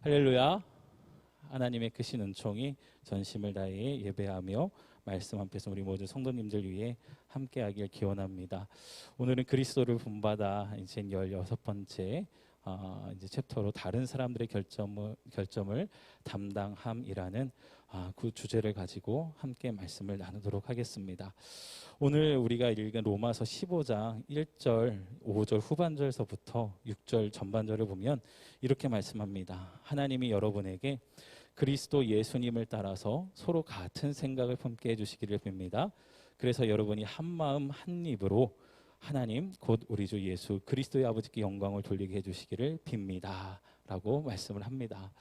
할렐루야. 하나님의 크신 은총이 전심을 다해 예배하며 말씀 앞에서 우리 모든 성도님들 위해 함께하길 기원합니다. 오늘은 그리스도를 본받아 이제 16번째 이제 챕터로 다른 사람들의 결점을 담당함이라는 그 주제를 가지고 함께 말씀을 나누도록 하겠습니다. 오늘 우리가 읽은 로마서 15장 1절, 5절 후반절서부터 6절 전반절을 보면 이렇게 말씀합니다. 하나님이 여러분에게 그리스도 예수님을 따라서 서로 같은 생각을 품게 해주시기를 빕니다. 그래서 여러분이 한 마음 한 입으로 하나님 곧 우리 주 예수 그리스도의 아버지께 영광을 돌리게 해주시기를 빕니다 라고 말씀을 합니다.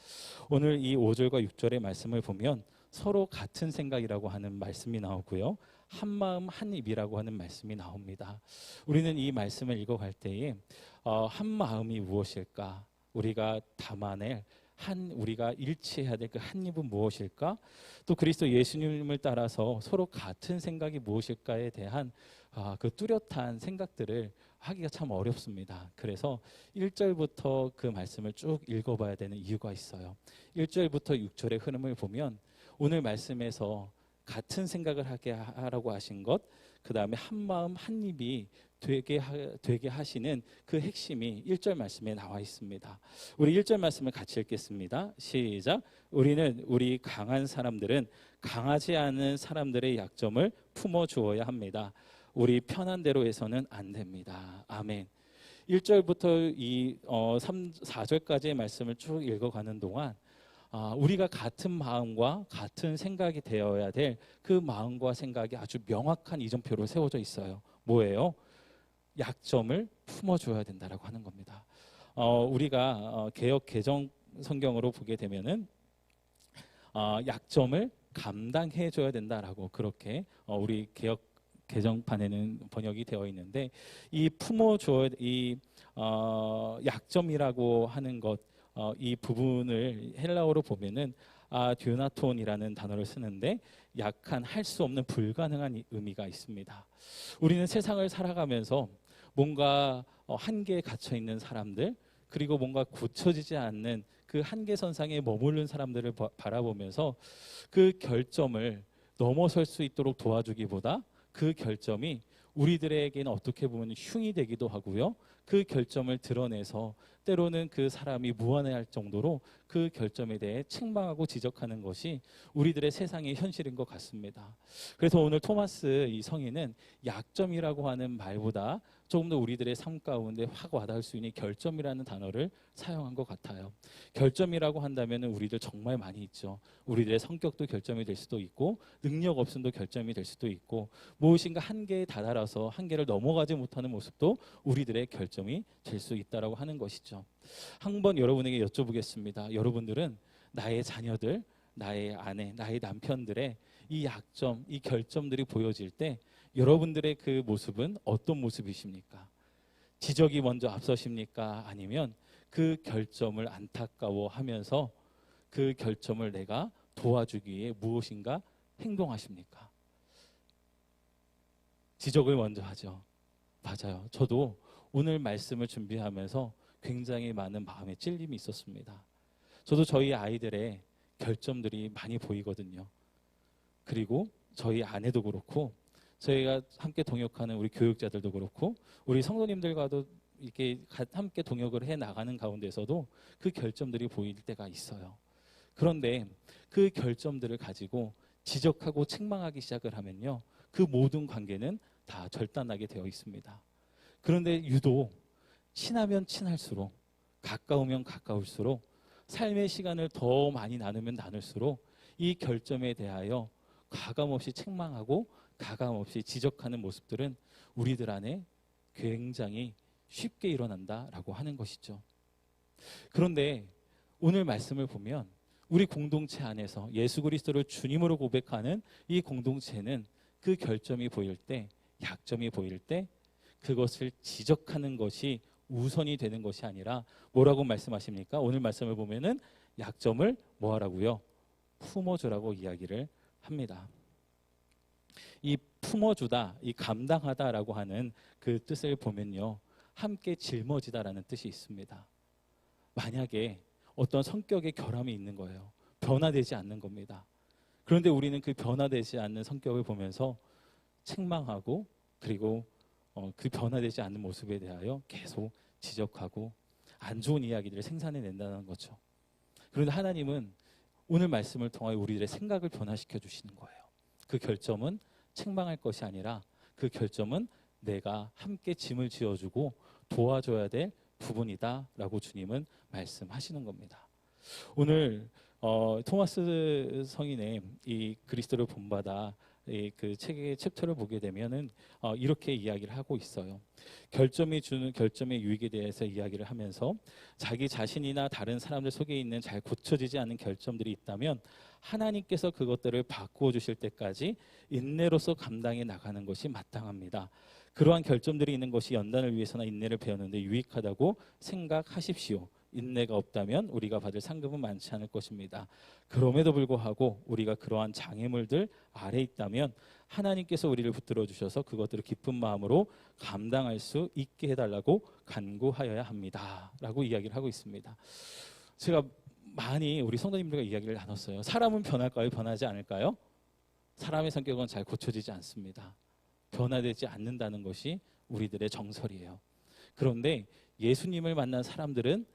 오늘 이 5절과 6절의 말씀을 보면 서로 같은 생각이라고 하는 말씀이 나오고요, 한 마음 한 입이라고 하는 말씀이 나옵니다. 우리는 이 말씀을 읽어갈 때에 한 마음이 무엇일까, 우리가 담아낼 우리가 일치해야 될 그 한 입은 무엇일까, 또 그리스도 예수님을 따라서 서로 같은 생각이 무엇일까에 대한 그 뚜렷한 생각들을 하기가 참 어렵습니다. 그래서 1절부터 그 말씀을 쭉 읽어봐야 되는 이유가 있어요. 1절부터 6절의 흐름을 보면 오늘 말씀에서 같은 생각을 하게 하라고 하신 것, 그 다음에 한 마음 한 입이 되게 하시는 그 핵심이 1절 말씀에 나와 있습니다. 우리 1절 말씀을 같이 읽겠습니다. 시작. 우리 강한 사람들은 강하지 않은 사람들의 약점을 품어주어야 합니다. 우리 편한 대로 해서는 안 됩니다. 아멘. 1절부터 4절까지의 말씀을 쭉 읽어가는 동안 우리가 같은 마음과 같은 생각이 되어야 될 그 마음과 생각이 아주 명확한 이정표로 세워져 있어요. 뭐예요? 약점을 품어줘야 된다라고 하는 겁니다. 우리가 개역 개정 성경으로 보게 되면은 약점을 감당해줘야 된다라고 그렇게 우리 개역 개정판에는 번역이 되어 있는데, 이 품어줘야 약점이라고 하는 것, 이 부분을 헬라어로 보면은 듀나톤이라는 단어를 쓰는데 약한, 할 수 없는, 불가능한 의미가 있습니다. 우리는 세상을 살아가면서 뭔가 한계에 갇혀 있는 사람들, 그리고 뭔가 고쳐지지 않는 그 한계선상에 머무른 사람들을 바라보면서 그 결점을 넘어설 수 있도록 도와주기보다 그 결점이 우리들에게는 어떻게 보면 흉이 되기도 하고요, 그 결점을 드러내서 때로는 그 사람이 무안해할 정도로 그 결점에 대해 책망하고 지적하는 것이 우리들의 세상의 현실인 것 같습니다. 그래서 오늘 토마스 이 성인은 약점이라고 하는 말보다 조금 더 우리들의 삶 가운데 확 와닿을 수 있는 결점이라는 단어를 사용한 것 같아요. 결점이라고 한다면 우리들 정말 많이 있죠. 우리들의 성격도 결점이 될 수도 있고, 능력 없음도 결점이 될 수도 있고, 무엇인가 한계에 다다라서 한계를 넘어가지 못하는 모습도 우리들의 결점이 될 수 있다라고 하는 것이죠. 한번 여러분에게 여쭤보겠습니다. 여러분들은 나의 자녀들, 나의 아내, 나의 남편들의 이 약점, 이 결점들이 보여질 때 여러분들의 그 모습은 어떤 모습이십니까? 지적이 먼저 앞서십니까? 아니면 그 결점을 안타까워하면서 그 결점을 내가 도와주기 위해 무엇인가 행동하십니까? 지적을 먼저 하죠. 맞아요. 저도 오늘 말씀을 준비하면서 굉장히 많은 마음의 찔림이 있었습니다. 저도 저희 아이들의 결점들이 많이 보이거든요. 그리고 저희 아내도 그렇고, 저희가 함께 동역하는 우리 교육자들도 그렇고, 우리 성도님들과도 이렇게 함께 동역을 해 나가는 가운데서도 그 결점들이 보일 때가 있어요. 그런데 그 결점들을 가지고 지적하고 책망하기 시작을 하면요, 그 모든 관계는 다 절단나게 되어 있습니다. 그런데 유독 친하면 친할수록, 가까우면 가까울수록, 삶의 시간을 더 많이 나누면 나눌수록 이 결점에 대하여 가감없이 책망하고 가감없이 지적하는 모습들은 우리들 안에 굉장히 쉽게 일어난다라고 하는 것이죠. 그런데 오늘 말씀을 보면 우리 공동체 안에서 예수 그리스도를 주님으로 고백하는 이 공동체는 그 결점이 보일 때, 약점이 보일 때 그것을 지적하는 것이 우선이 되는 것이 아니라 뭐라고 말씀하십니까? 오늘 말씀을 보면은 약점을 뭐하라고요? 품어주라고 이야기를 합니다. 이 품어주다, 이 감당하다라고 하는 그 뜻을 보면요, 함께 짊어지다라는 뜻이 있습니다. 만약에 어떤 성격의 결함이 있는 거예요. 변화되지 않는 겁니다. 그런데 우리는 그 변화되지 않는 성격을 보면서 책망하고 그리고 그 변화되지 않는 모습에 대하여 계속 지적하고 안 좋은 이야기들을 생산해낸다는 거죠. 그런데 하나님은 오늘 말씀을 통하여 우리들의 생각을 변화시켜 주시는 거예요. 그 결점은 책망할 것이 아니라 그 결점은 내가 함께 짐을 지어주고 도와줘야 될 부분이다라고 주님은 말씀하시는 겁니다. 오늘 토마스 성인의 이 그리스도를 본받아 그 책의 챕터를 보게 되면은 이렇게 이야기를 하고 있어요. 결점이 주는 결점의 유익에 대해서 이야기를 하면서 자기 자신이나 다른 사람들 속에 있는 잘 고쳐지지 않는 결점들이 있다면 하나님께서 그것들을 바꾸어 주실 때까지 인내로서 감당해 나가는 것이 마땅합니다. 그러한 결점들이 있는 것이 연단을 위해서나 인내를 배우는데 유익하다고 생각하십시오. 인내가 없다면 우리가 받을 상급은 많지 않을 것입니다. 그럼에도 불구하고 우리가 그러한 장애물들 아래 있다면 하나님께서 우리를 붙들어 주셔서 그것들을 기쁜 마음으로 감당할 수 있게 해달라고 간구하여야 합니다. 라고 이야기를 하고 있습니다. 제가 많이 우리 성도님들과 이야기를 나눴어요. 사람은 변할까요? 변하지 않을까요? 사람의 성격은 잘 고쳐지지 않습니다. 변화되지 않는다는 것이 우리들의 정설이에요. 그런데 예수님을 만난 사람들은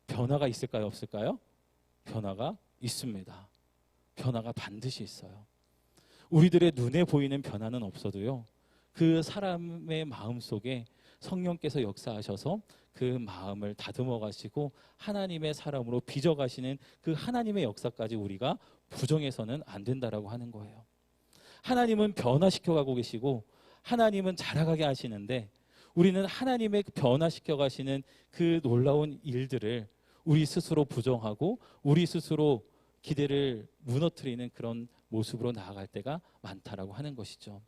변화가 있을까요? 없을까요? 변화가 있습니다. 변화가 반드시 있어요. 우리들의 눈에 보이는 변화는 없어도요, 그 사람의 마음 속에 성령께서 역사하셔서 그 마음을 다듬어 가시고 하나님의 사람으로 빚어 가시는 그 하나님의 역사까지 우리가 부정해서는 안 된다라고 하는 거예요. 하나님은 변화시켜 가고 계시고 하나님은 자라가게 하시는데 우리는 하나님의 변화시켜 가시는 그 놀라운 일들을 우리 스스로 부정하고 우리 스스로 기대를 무너뜨리는 그런 모습으로 나아갈 때가 많다라고 하는 것이죠.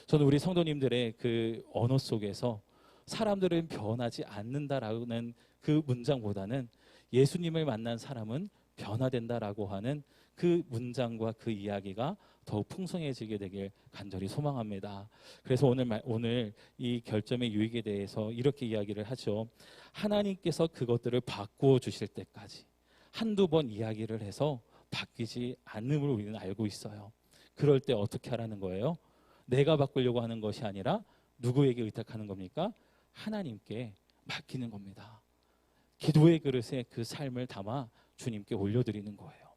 저는 우리 성도님들의 그 언어 속에서 사람들은 변하지 않는다라는 그 문장보다는 예수님을 만난 사람은 변화된다라고 하는 그 문장과 그 이야기가 더욱 풍성해지게 되길 간절히 소망합니다. 그래서 오늘 이 결점의 유익에 대해서 이렇게 이야기를 하죠. 하나님께서 그것들을 바꾸어 주실 때까지 한두 번 이야기를 해서 바뀌지 않음을 우리는 알고 있어요. 그럴 때 어떻게 하라는 거예요? 내가 바꾸려고 하는 것이 아니라 누구에게 의탁하는 겁니까? 하나님께 맡기는 겁니다. 기도의 그릇에 그 삶을 담아 주님께 올려드리는 거예요.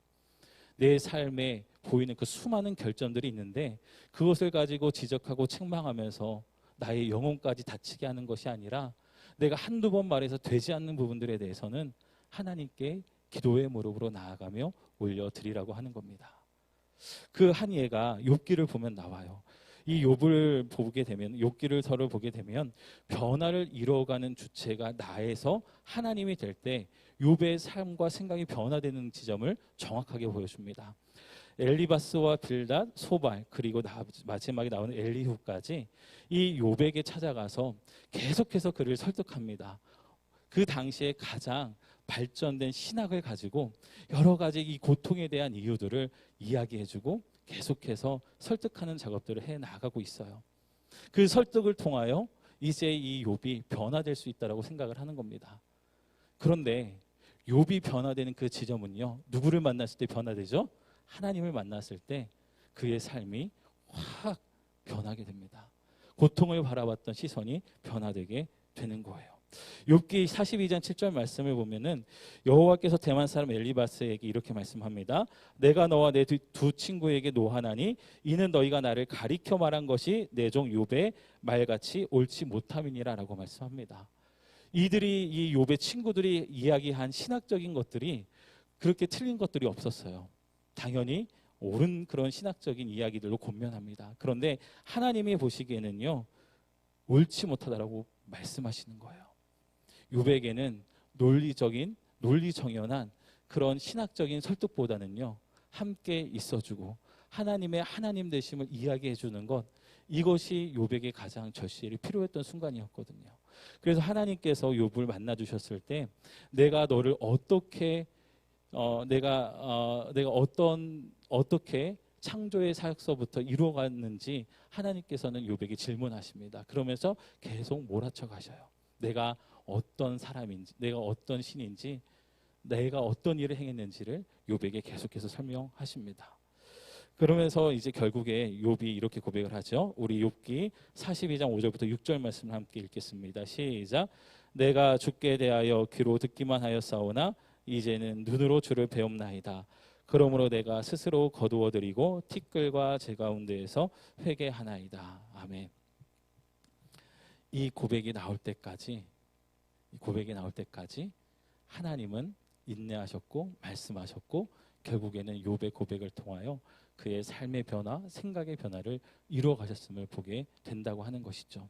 내 삶에 보이는 그 수많은 결점들이 있는데 그것을 가지고 지적하고 책망하면서 나의 영혼까지 다치게 하는 것이 아니라 내가 한두 번 말해서 되지 않는 부분들에 대해서는 하나님께 기도의 무릎으로 나아가며 올려드리라고 하는 겁니다. 그 한 예가 욥기를 보면 나와요. 이 욥을 보게 되면 욥기를 보게 되면 변화를 이루어가는 주체가 나에서 하나님이 될 때 욥의 삶과 생각이 변화되는 지점을 정확하게 보여줍니다. 엘리바스와 빌닷, 소발 그리고 마지막에 나오는 엘리후까지 이 욥에게 찾아가서 계속해서 그를 설득합니다. 그 당시에 가장 발전된 신학을 가지고 여러 가지 이 고통에 대한 이유들을 이야기해주고 계속해서 설득하는 작업들을 해 나가고 있어요. 그 설득을 통하여 이제 이 욥이 변화될 수 있다라고 생각을 하는 겁니다. 그런데 욥이 변화되는 그 지점은요, 누구를 만났을 때 변화되죠? 하나님을 만났을 때 그의 삶이 확 변하게 됩니다. 고통을 바라봤던 시선이 변화되게 되는 거예요. 욥기 42장 7절 말씀을 보면은 여호와께서 대만 사람 엘리바스에게 이렇게 말씀합니다. 내가 너와 내 두 친구에게 노하나니 이는 너희가 나를 가리켜 말한 것이 내 종 욥의 말같이 옳지 못함이니라라고 말씀합니다. 이들이 이 욥의 친구들이 이야기한 신학적인 것들이 그렇게 틀린 것들이 없었어요. 당연히 옳은 그런 신학적인 이야기들로 권면합니다. 그런데 하나님이 보시기에는요, 옳지 못하다라고 말씀하시는 거예요. 욥에게는 논리정연한 그런 신학적인 설득보다는요, 함께 있어주고 하나님의 하나님 되심을 이야기해 주는 것, 이것이 욥에게 가장 절실히 필요했던 순간이었거든요. 그래서 하나님께서 욥을 만나 주셨을 때 내가 너를 어떻게 내가 어떻게 창조의 사역서부터 이루어갔는지 하나님께서는 욥에게 질문하십니다. 그러면서 계속 몰아쳐 가셔요. 내가 어떤 사람인지, 내가 어떤 신인지 내가 어떤 일을 행했는지를 욥에게 계속해서 설명하십니다. 그러면서 이제 결국에 욥이 이렇게 고백을 하죠. 우리 욥기 42장 5절부터 6절 말씀을 함께 읽겠습니다. 시작. 내가 주께 대하여 귀로 듣기만 하였사오나 이제는 눈으로 주를 배움나이다. 그러므로 내가 스스로 거두어드리고 티끌과 제 가운데에서 회개하나이다. 아멘. 이 고백이 나올 때까지 하나님은 인내하셨고 말씀하셨고 결국에는 욥의 고백을 통하여 그의 삶의 변화, 생각의 변화를 이루어 가셨음을 보게 된다고 하는 것이죠.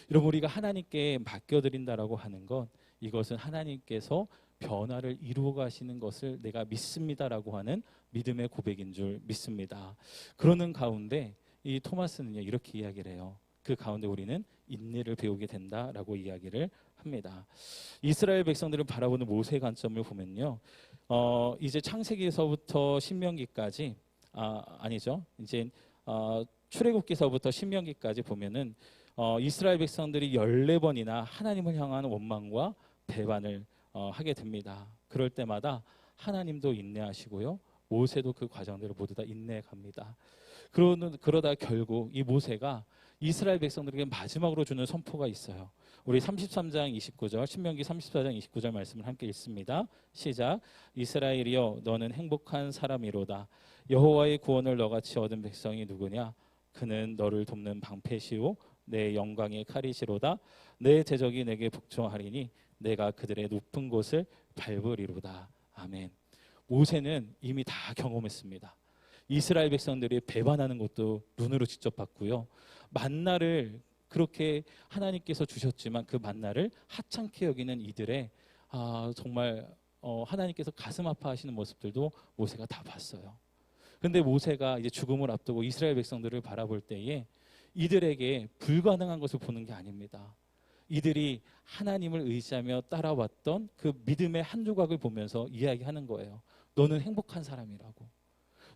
여러분, 우리가 하나님께 맡겨드린다라고 하는 것, 이것은 하나님께서 변화를 이루어 가시는 것을 내가 믿습니다라고 하는 믿음의 고백인 줄 믿습니다. 그러는 가운데 이 토마스는요, 이렇게 이야기를 해요. 그 가운데 우리는 인내를 배우게 된다라고 이야기를 합니다. 이스라엘 백성들을 바라보는 모세의 관점을 보면요, 이제 창세기에서부터 신명기까지 아니죠. 이제 출애굽기서부터 신명기까지 보면은 이스라엘 백성들이 14번이나 하나님을 향한 원망과 배반을 하게 됩니다. 그럴 때마다 하나님도 인내하시고요, 모세도 그 과정들을 모두 다 인내해 갑니다. 그러다 결국 이 모세가 이스라엘 백성들에게 마지막으로 주는 선포가 있어요. 우리 33장 29절, 신명기 34장 29절 말씀을 함께 읽습니다. 시작. 이스라엘이여 너는 행복한 사람이로다. 여호와의 구원을 너같이 얻은 백성이 누구냐? 그는 너를 돕는 방패시오 내 영광의 칼이시로다. 내 대적이 내게 복종하리니 내가 그들의 높은 곳을 밟으리로다. 아멘. 모세는 이미 다 경험했습니다. 이스라엘 백성들이 배반하는 것도 눈으로 직접 봤고요. 만나를 그렇게 하나님께서 주셨지만 그 만나를 하찮게 여기는 이들의 정말 하나님께서 가슴 아파하시는 모습들도 모세가 다 봤어요. 그런데 모세가 이제 죽음을 앞두고 이스라엘 백성들을 바라볼 때에 이들에게 불가능한 것을 보는 게 아닙니다. 이들이 하나님을 의지하며 따라왔던 그 믿음의 한 조각을 보면서 이야기하는 거예요. 너는 행복한 사람이라고.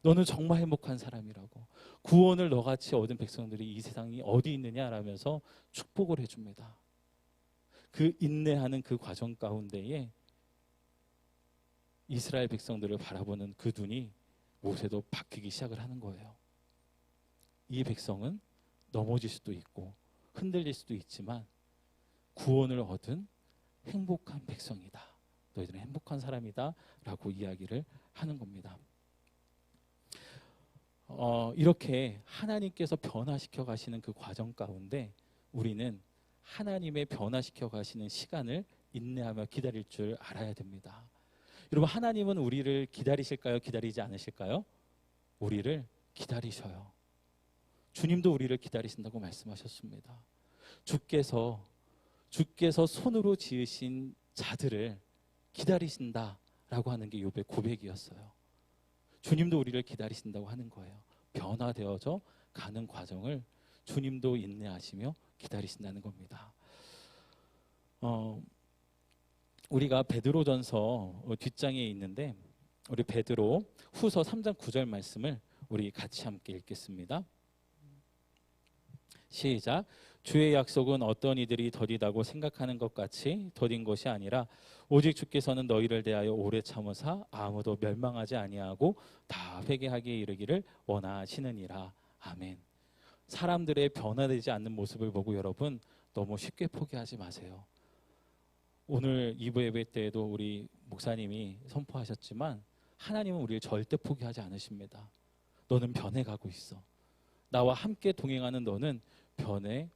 너는 정말 행복한 사람이라고. 구원을 너같이 얻은 백성들이 이 세상이 어디 있느냐라면서 축복을 해줍니다. 그 인내하는 그 과정 가운데에 이스라엘 백성들을 바라보는 그 눈이 모세도 바뀌기 시작을 하는 거예요. 이 백성은 넘어질 수도 있고 흔들릴 수도 있지만 구원을 얻은 행복한 백성이다. 너희들은 행복한 사람이다 라고 이야기를 하는 겁니다. 이렇게 하나님께서 변화시켜 가시는 그 과정 가운데 우리는 하나님의 변화시켜 가시는 시간을 인내하며 기다릴 줄 알아야 됩니다. 여러분, 하나님은 우리를 기다리실까요? 기다리지 않으실까요? 우리를 기다리셔요. 주님도 우리를 기다리신다고 말씀하셨습니다. 주께서 손으로 지으신 자들을 기다리신다라고 하는 게 욥의 고백이었어요. 주님도 우리를 기다리신다고 하는 거예요. 변화되어져 가는 과정을 주님도 인내하시며 기다리신다는 겁니다. 우리가 베드로전서 뒷장에 있는데 우리 베드로 후서 3장 9절 말씀을 우리 같이 함께 읽겠습니다. 시작. 주의 약속은 어떤 이들이 더디다고 생각하는 것 같이 더딘 것이 아니라 오직 주께서는 너희를 대하여 오래 참으사 아무도 멸망하지 아니하고 다 회개하기에 이르기를 원하시느니라. 아멘. 사람들의 변화되지 않는 모습을 보고 여러분 너무 쉽게 포기하지 마세요. 오늘 2부 예배 때에도 우리 목사님이 선포하셨지만 하나님은 우리를 절대 포기하지 않으십니다. 너는 변해가고 있어. 나와 함께 동행하는 너는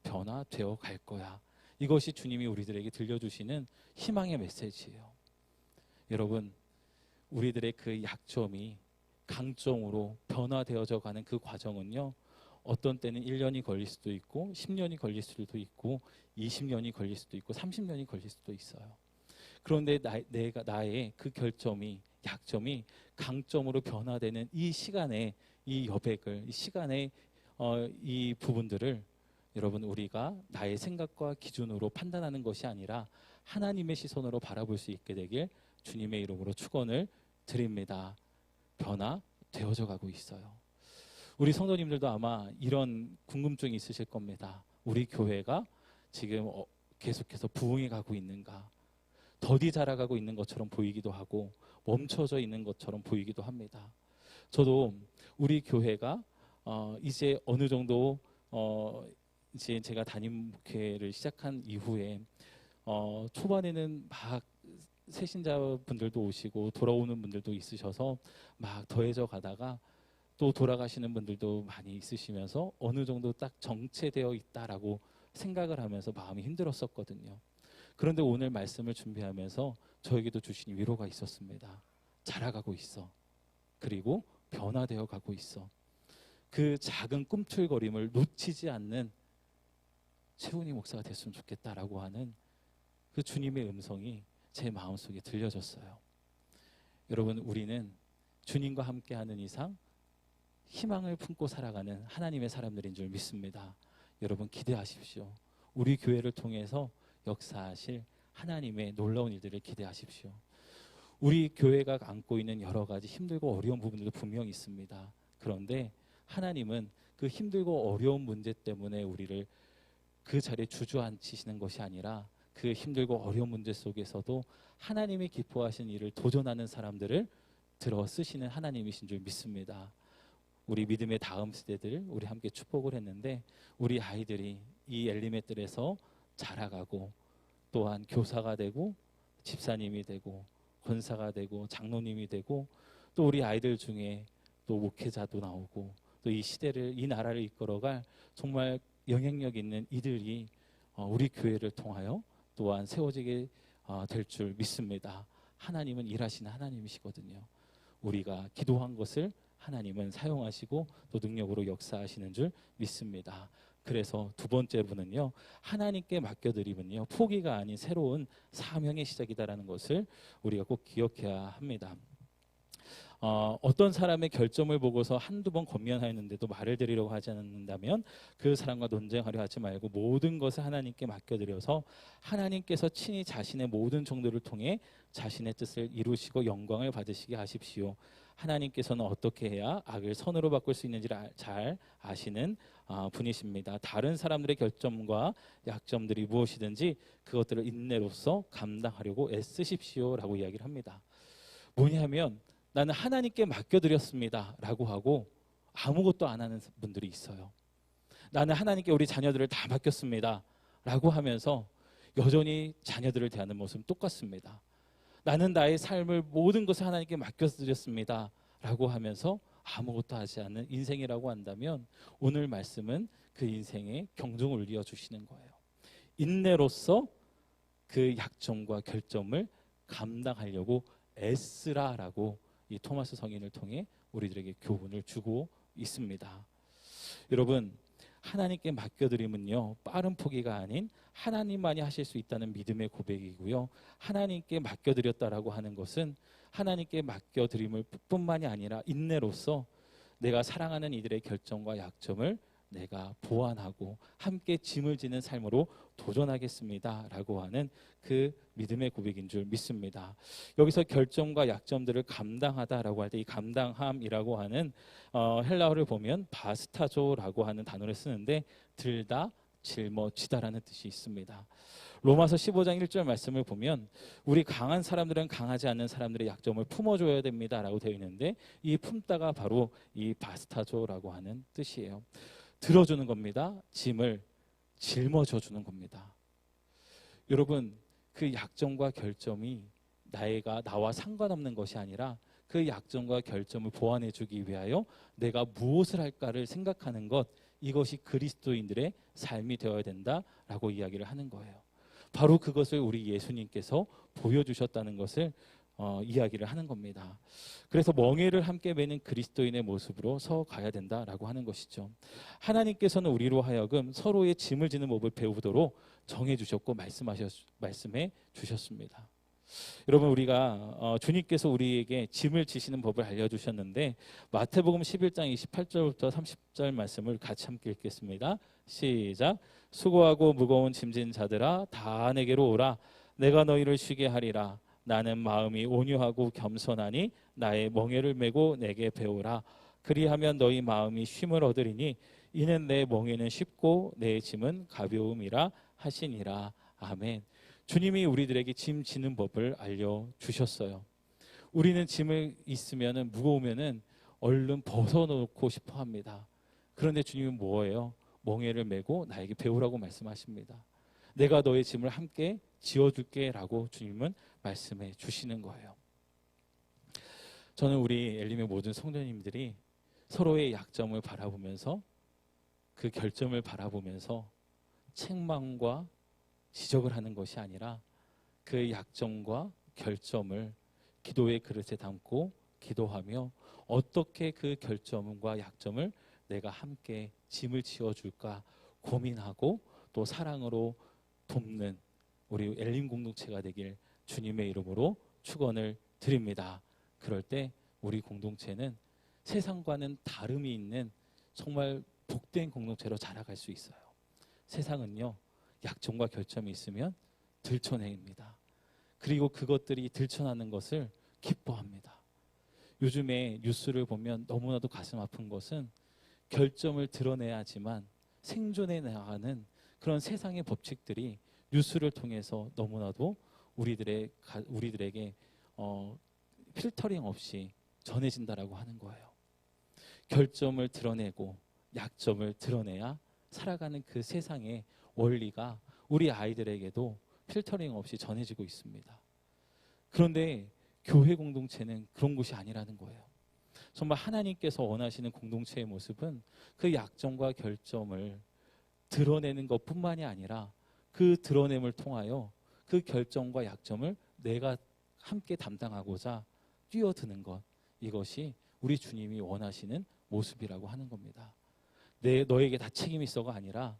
변화되어 갈 거야. 이것이 주님이 우리들에게 들려주시는 희망의 메시지예요. 여러분, 우리들의 그 약점이 강점으로 변화되어져 가는 그 과정은요, 어떤 때는 1년이 걸릴 수도 있고 10년이 걸릴 수도 있고 20년이 걸릴 수도 있고 30년이 걸릴 수도 있어요. 그런데 나의 그 약점이 강점으로 변화되는 이 시간에 이 여백을, 이 시간에 이 부분들을 여러분 우리가 나의 생각과 기준으로 판단하는 것이 아니라 하나님의 시선으로 바라볼 수 있게 되길 주님의 이름으로 축원을 드립니다. 변화되어져 가고 있어요. 우리 성도님들도 아마 이런 궁금증이 있으실 겁니다. 우리 교회가 지금 계속해서 부흥해 가고 있는가? 더디 자라가고 있는 것처럼 보이기도 하고 멈춰져 있는 것처럼 보이기도 합니다. 저도 우리 교회가 이제 어느 정도 이제 제가 담임 목회를 시작한 이후에 초반에는 막 새신자분들도 오시고 돌아오는 분들도 있으셔서 막 더해져 가다가 또 돌아가시는 분들도 많이 있으시면서 어느 정도 딱 정체되어 있다라고 생각을 하면서 마음이 힘들었었거든요. 그런데 오늘 말씀을 준비하면서 저에게도 주신 위로가 있었습니다. 자라가고 있어. 그리고 변화되어 가고 있어. 그 작은 꿈틀거림을 놓치지 않는 최훈희 목사가 됐으면 좋겠다라고 하는 그 주님의 음성이 제 마음속에 들려졌어요. 여러분, 우리는 주님과 함께하는 이상 희망을 품고 살아가는 하나님의 사람들인 줄 믿습니다. 여러분, 기대하십시오. 우리 교회를 통해서 역사하실 하나님의 놀라운 일들을 기대하십시오. 우리 교회가 안고 있는 여러 가지 힘들고 어려운 부분들도 분명히 있습니다. 그런데 하나님은 그 힘들고 어려운 문제 때문에 우리를 그 자리에 주저앉히시는 것이 아니라 그 힘들고 어려운 문제 속에서도 하나님이 기뻐하신 일을 도전하는 사람들을 들어 쓰시는 하나님이신 줄 믿습니다. 우리 믿음의 다음 세대들 우리 함께 축복을 했는데 우리 아이들이 이 엘리메들에서 자라가고 또한 교사가 되고 집사님이 되고 권사가 되고 장로님이 되고 또 우리 아이들 중에 또 목회자도 나오고 또 이 시대를 이 나라를 이끌어갈 정말 영향력 있는 이들이 우리 교회를 통하여 또한 세워지게 될 줄 믿습니다. 하나님은 일하시는 하나님이시거든요. 우리가 기도한 것을 하나님은 사용하시고 또 능력으로 역사하시는 줄 믿습니다. 그래서 두 번째 분은요, 하나님께 맡겨드리면요 포기가 아닌 새로운 사명의 시작이다라는 것을 우리가 꼭 기억해야 합니다. 어떤 사람의 결점을 보고서 한두 번 권면하였는데도 말을 들으려고 하지 않는다면 그 사람과 논쟁하려 하지 말고 모든 것을 하나님께 맡겨드려서 하나님께서 친히 자신의 모든 정도를 통해 자신의 뜻을 이루시고 영광을 받으시게 하십시오. 하나님께서는 어떻게 해야 악을 선으로 바꿀 수 있는지를 잘 아시는 분이십니다. 다른 사람들의 결점과 약점들이 무엇이든지 그것들을 인내로서 감당하려고 애쓰십시오라고 이야기를 합니다. 뭐냐면 나는 하나님께 맡겨드렸습니다 라고 하고 아무것도 안 하는 분들이 있어요. 나는 하나님께 우리 자녀들을 다 맡겼습니다 라고 하면서 여전히 자녀들을 대하는 모습은 똑같습니다. 나는 나의 삶을 모든 것을 하나님께 맡겨드렸습니다 라고 하면서 아무것도 하지 않는 인생이라고 한다면 오늘 말씀은 그 인생에 경종을 울려 주시는 거예요. 인내로서 그 약점과 결점을 감당하려고 애쓰라라고 이 토마스 성인을 통해 우리들에게 교훈을 주고 있습니다. 여러분, 하나님께 맡겨드림은요 빠른 포기가 아닌 하나님만이 하실 수 있다는 믿음의 고백이고요. 하나님께 맡겨드렸다라고 하는 것은 하나님께 맡겨드림을 뿐만이 아니라 인내로서 내가 사랑하는 이들의 결점과 약점을 내가 보완하고 함께 짐을 지는 삶으로 도전하겠습니다 라고 하는 그 믿음의 고백인 줄 믿습니다. 여기서 결점과 약점들을 감당하다라고 할 때 이 감당함이라고 하는 헬라어를 보면 바스타조라고 하는 단어를 쓰는데 들다, 짊어지다라는 뜻이 있습니다. 로마서 15장 1절 말씀을 보면 우리 강한 사람들은 강하지 않는 사람들의 약점을 품어줘야 됩니다라고 되어 있는데 이 품다가 바로 이 바스타조라고 하는 뜻이에요. 들어주는 겁니다. 짐을 짊어져 주는 겁니다. 여러분, 그 약점과 결점이 나와 상관없는 것이 아니라 그 약점과 결점을 보완해 주기 위하여 내가 무엇을 할까를 생각하는 것, 이것이 그리스도인들의 삶이 되어야 된다라고 이야기를 하는 거예요. 바로 그것을 우리 예수님께서 보여주셨다는 것을 이야기를 하는 겁니다. 그래서 멍에를 함께 매는 그리스도인의 모습으로 서 가야 된다라고 하는 것이죠. 하나님께서는 우리로 하여금 서로의 짐을 지는 법을 배우도록 정해 주셨고 말씀해 주셨습니다. 여러분, 우리가 주님께서 우리에게 짐을 지시는 법을 알려주셨는데 마태복음 11장 28절부터 30절 말씀을 같이 함께 읽겠습니다. 시작. 수고하고 무거운 짐진 자들아 다 내게로 오라. 내가 너희를 쉬게 하리라. 나는 마음이 온유하고 겸손하니 나의 멍에를 메고 내게 배우라. 그리하면 너희 마음이 쉼을 얻으리니 이는 내 멍에는 쉽고 내 짐은 가벼움이라 하시니라. 아멘. 주님이 우리들에게 짐 지는 법을 알려주셨어요. 우리는 짐을 있으면 무거우면 얼른 벗어놓고 싶어 합니다. 그런데 주님은 뭐예요? 멍에를 메고 나에게 배우라고 말씀하십니다. 내가 너의 짐을 함께 지어줄게 라고 주님은 말씀해 주시는 거예요. 저는 우리 엘림의 모든 성도님들이 서로의 약점을 바라보면서 그 결점을 바라보면서 책망과 지적을 하는 것이 아니라 그 약점과 결점을 기도의 그릇에 담고 기도하며 어떻게 그 결점과 약점을 내가 함께 짐을 지어줄까 고민하고 또 사랑으로 돕는 우리 엘림 공동체가 되길 주님의 이름으로 축원을 드립니다. 그럴 때 우리 공동체는 세상과는 다름이 있는 정말 복된 공동체로 자라갈 수 있어요. 세상은요, 약점과 결점이 있으면 들춰냅니다. 그리고 그것들이 들춰나는 것을 기뻐합니다. 요즘에 뉴스를 보면 너무나도 가슴 아픈 것은 결점을 드러내야지만 생존해 나가는 그런 세상의 법칙들이 뉴스를 통해서 너무나도 우리들에게 필터링 없이 전해진다라고 하는 거예요. 결점을 드러내고 약점을 드러내야 살아가는 그 세상의 원리가 우리 아이들에게도 필터링 없이 전해지고 있습니다. 그런데 교회 공동체는 그런 곳이 아니라는 거예요. 정말 하나님께서 원하시는 공동체의 모습은 그 약점과 결점을 드러내는 것뿐만이 아니라 그 드러냄을 통하여 그 결점과 약점을 내가 함께 담당하고자 뛰어드는 것, 이것이 우리 주님이 원하시는 모습이라고 하는 겁니다. 너에게 다 책임이 있어가 아니라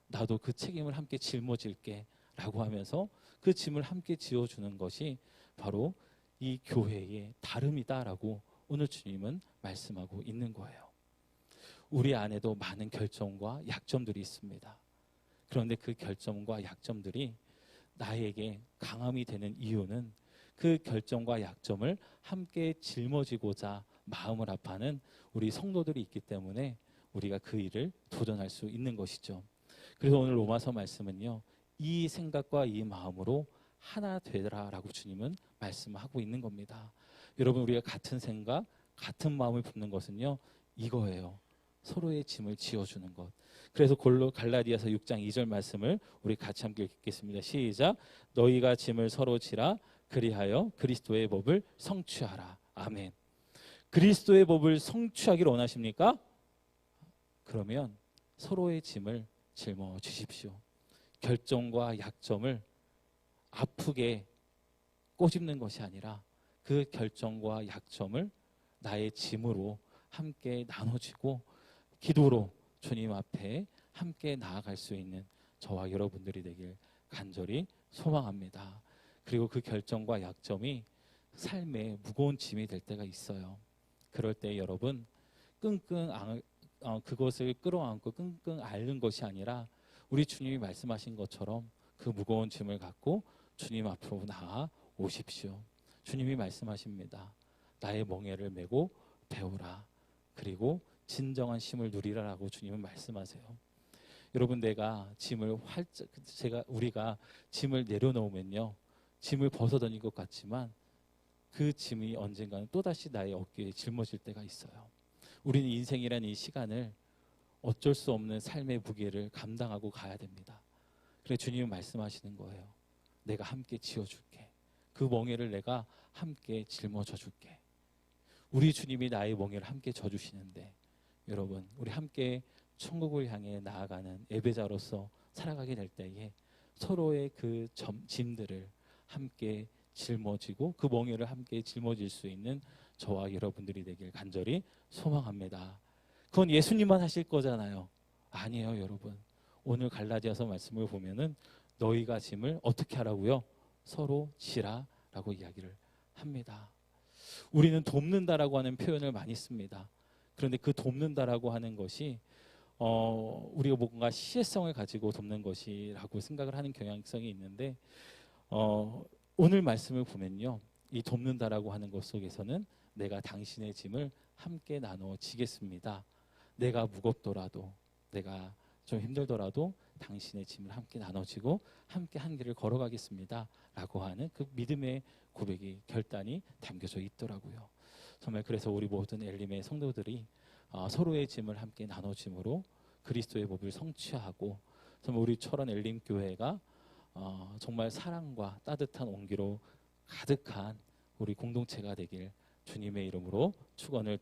나도 그 책임을 함께 짊어질게 라고 하면서 그 짐을 함께 지어주는 것이 바로 이 교회의 다름이다라고 오늘 주님은 말씀하고 있는 거예요. 우리 안에도 많은 결점과 약점들이 있습니다. 그런데 그 결점과 약점들이 나에게 강함이 되는 이유는 그 결점과 약점을 함께 짊어지고자 마음을 합하는 우리 성도들이 있기 때문에 우리가 그 일을 도전할 수 있는 것이죠. 그래서 오늘 로마서 말씀은요, 이 생각과 이 마음으로 하나 되라라고 주님은 말씀하고 있는 겁니다. 여러분, 우리가 같은 생각, 같은 마음을 품는 것은요, 이거예요. 서로의 짐을 지어주는 것. 그래서 갈라디아서 6장 2절 말씀을 우리 같이 함께 읽겠습니다. 시작. 너희가 짐을 서로 지라 그리하여 그리스도의 법을 성취하라. 아멘. 그리스도의 법을 성취하기를 원하십니까? 그러면 서로의 짐을 짊어지십시오. 결점과 약점을 아프게 꼬집는 것이 아니라 그 결점과 약점을 나의 짐으로 함께 나눠지고 기도로 주님 앞에 함께 나아갈 수 있는 저와 여러분들이 되길 간절히 소망합니다. 그리고 그 결점과 약점이 삶의 무거운 짐이 될 때가 있어요. 그럴 때 여러분 그것을 끌어안고 끙끙 앓는 것이 아니라 우리 주님이 말씀하신 것처럼 그 무거운 짐을 갖고 주님 앞으로 나아 오십시오. 주님이 말씀하십니다. 나의 멍에를 메고 배우라. 그리고 진정한 쉼을 누리라라고 주님은 말씀하세요. 여러분, 우리가 짐을 내려놓으면요, 짐을 벗어던진 것 같지만 그 짐이 언젠가는 또다시 나의 어깨에 짊어질 때가 있어요. 우리는 인생이라는 이 시간을 어쩔 수 없는 삶의 무게를 감당하고 가야 됩니다. 그래서 주님은 말씀하시는 거예요. 내가 함께 지어줄게. 그 멍에를 내가 함께 짊어져 줄게. 우리 주님이 나의 멍에를 함께 져주시는데 여러분, 우리 함께 천국을 향해 나아가는 예배자로서 살아가게 될 때에 서로의 그 짐들을 함께 짊어지고 그 멍에를 함께 짊어질 수 있는 저와 여러분들이 되길 간절히 소망합니다. 그건 예수님만 하실 거잖아요. 아니에요, 여러분. 오늘 갈라디아서 말씀을 보면은 너희가 짐을 어떻게 하라고요? 서로 지라라고 이야기를 합니다. 우리는 돕는다라고 하는 표현을 많이 씁니다. 그런데 그 돕는다라고 하는 것이 우리가 뭔가 시혜성을 가지고 돕는 것이라고 생각을 하는 경향성이 있는데 오늘 말씀을 보면요, 이 돕는다라고 하는 것 속에서는 내가 당신의 짐을 함께 나눠 지겠습니다. 내가 무겁더라도, 내가 좀 힘들더라도 당신의 짐을 함께 나눠지고 함께 한 길을 걸어가겠습니다 라고 하는 그 믿음의 고백이 결단이 담겨져 있더라고요. 정말 그래서 우리 모든 엘림의 성도들이 서로의 짐을 함께 나눠짐으로 그리스도의 법을 성취하고 정말 우리 철원 엘림 교회가 정말 사랑과 따뜻한 온기로 가득한 우리 공동체가 되길 주님의 이름으로 축원을